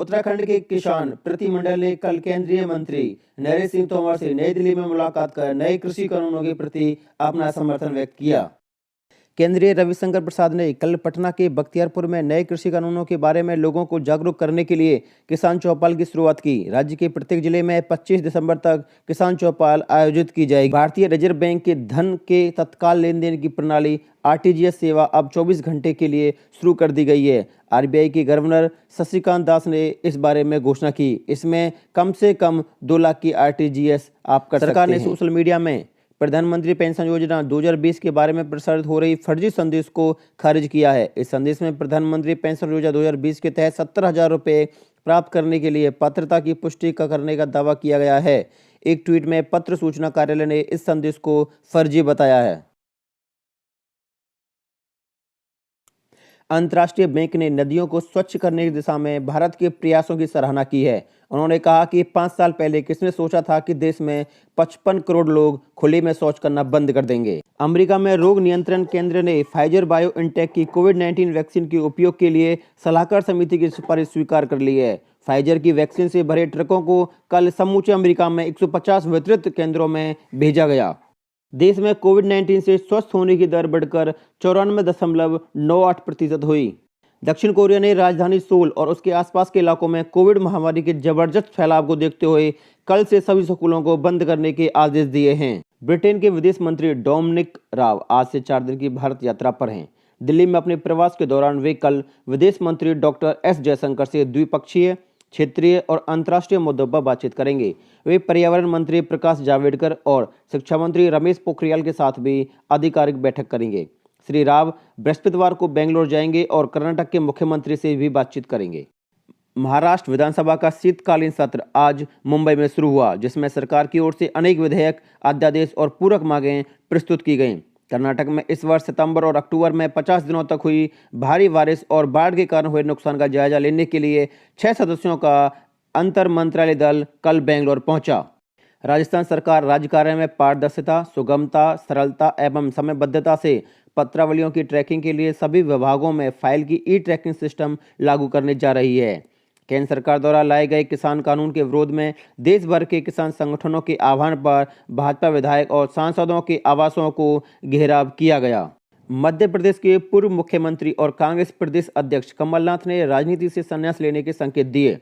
उत्तराखंड के किसान प्रतिनिधिमंडल ने कल केंद्रीय मंत्री नरेंद्र सिंह तोमर से नई दिल्ली में मुलाकात कर नए कृषि कानूनों के प्रति अपना समर्थन व्यक्त किया। केंद्रीय रविशंकर प्रसाद ने कल पटना के बख्तियारपुर में नए कृषि कानूनों के बारे में लोगों को जागरूक करने के लिए किसान चौपाल की शुरुआत की। राज्य के प्रत्येक जिले में 25 दिसंबर तक किसान चौपाल आयोजित की जाएगी। भारतीय रिजर्व बैंक के धन के तत्काल लेन देन की प्रणाली आरटीजीएस सेवा अब 24 घंटे के लिए शुरू कर दी गई है। आरबीआई के गवर्नर शक्तिकांत दास ने इस बारे में घोषणा की। इसमें कम से कम 2 लाख की आरटीजीएस आप कर सकते हैं। सरकार ने सोशल मीडिया में प्रधानमंत्री पेंशन योजना 2020 के बारे में प्रसारित हो रही फर्जी संदेश को खारिज किया है। इस संदेश में प्रधानमंत्री पेंशन योजना 2020 के तहत 70,000 रुपये प्राप्त करने के लिए पात्रता की पुष्टि करने का दावा किया गया है। एक ट्वीट में पत्र सूचना कार्यालय ने इस संदेश को फर्जी बताया है। अंतर्राष्ट्रीय बैंक ने नदियों को स्वच्छ करने की दिशा में भारत के प्रयासों की सराहना की है। उन्होंने कहा कि 5 साल पहले किसने सोचा था कि देश में 55 करोड़ लोग खुले में शौच करना बंद कर देंगे। अमेरिका में रोग नियंत्रण केंद्र ने फाइजर बायोएनटेक की कोविड-19 वैक्सीन के उपयोग के लिए सलाहकार समिति की सिफारिश स्वीकार कर ली है। फाइजर की वैक्सीन से भरे ट्रकों को कल समूचे अमेरिका में 150 वितरित केंद्रों में भेजा गया। देश में कोविड-19 से स्वस्थ होने की दर बढ़कर 94.98% हुई। दक्षिण कोरिया ने राजधानी सोल और उसके आसपास के इलाकों में कोविड महामारी के जबरदस्त फैलाव को देखते हुए कल से सभी स्कूलों को बंद करने के आदेश दिए हैं। ब्रिटेन के विदेश मंत्री डोमिनिक राब आज से 4 दिन की भारत यात्रा पर हैं। दिल्ली में अपने प्रवास के दौरान वे कल विदेश मंत्री डॉक्टर एस जयशंकर से द्विपक्षीय, क्षेत्रीय और अंतर्राष्ट्रीय मुद्दों पर बातचीत करेंगे। वे पर्यावरण मंत्री प्रकाश जावड़ेकर और शिक्षा मंत्री रमेश पोखरियाल के साथ भी आधिकारिक बैठक करेंगे। श्री राव बृहस्पतिवार को बेंगलोर जाएंगे और कर्नाटक के मुख्यमंत्री से भी बातचीत करेंगे। महाराष्ट्र विधानसभा का शीतकालीन सत्र आज मुंबई में शुरू हुआ, जिसमें सरकार की ओर से अनेक विधेयक, अध्यादेश और पूरक मांगें प्रस्तुत की गईं। कर्नाटक में इस वर्ष सितंबर और अक्टूबर में 50 दिनों तक हुई भारी बारिश और बाढ़ के कारण हुए नुकसान का जायजा लेने के लिए 6 सदस्यों का अंतर मंत्रालय दल कल बेंगलोर पहुंचा। राजस्थान सरकार राज्य कार्य में पारदर्शिता, सुगमता, सरलता एवं समयबद्धता से पत्रावलियों की ट्रैकिंग के लिए सभी विभागों में फाइल की ई-ट्रैकिंग सिस्टम लागू करने जा रही है। केंद्र सरकार द्वारा लाए गए किसान कानून के विरोध में देश भर के किसान संगठनों के आह्वान पर भाजपा विधायक और सांसदों के आवासों को घेराव किया गया। मध्य प्रदेश के पूर्व मुख्यमंत्री और कांग्रेस प्रदेश अध्यक्ष कमलनाथ ने राजनीति से संन्यास लेने के संकेत दिए।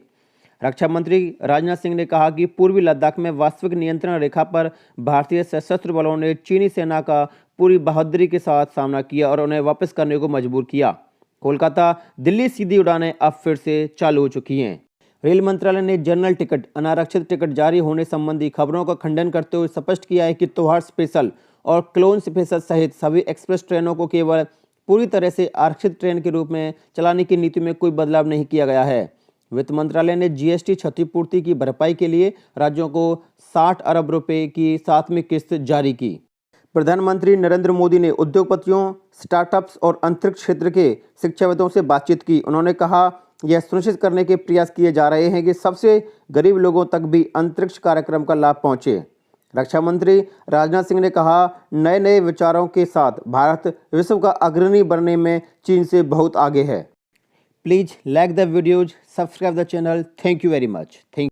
रक्षा मंत्री राजनाथ सिंह ने कहा कि पूर्वी लद्दाख में वास्तविक नियंत्रण रेखा पर भारतीय सशस्त्र बलों ने चीनी सेना का पूरी बहादुरी के साथ सामना किया और उन्हें वापस करने को मजबूर किया। कोलकाता दिल्ली सीधी उड़ानें अब फिर से चालू हो चुकी हैं। रेल मंत्रालय ने जनरल टिकट, अनारक्षित टिकट जारी होने संबंधी खबरों का खंडन करते हुए स्पष्ट किया है कि त्योहार स्पेशल और क्लोन स्पेशल सहित सभी एक्सप्रेस ट्रेनों को केवल पूरी तरह से आरक्षित ट्रेन के रूप में चलाने की नीति में कोई बदलाव नहीं किया गया है। वित्त मंत्रालय ने जीएसटी क्षतिपूर्ति की भरपाई के लिए राज्यों को 60 अरब रुपए की 7वीं किस्त जारी की। प्रधानमंत्री नरेंद्र मोदी ने उद्योगपतियों, स्टार्टअप्स और अंतरिक्ष क्षेत्र के शिक्षाविदों से बातचीत की। उन्होंने कहा, यह सुनिश्चित करने के प्रयास किए जा रहे हैं कि सबसे गरीब लोगों तक भी अंतरिक्ष कार्यक्रम का लाभ पहुंचे। रक्षा मंत्री राजनाथ सिंह ने कहा, नए नए विचारों के साथ भारत विश्व का अग्रणी बनने में चीन से बहुत आगे है। Please like the videos, subscribe the channel. Thank you very much.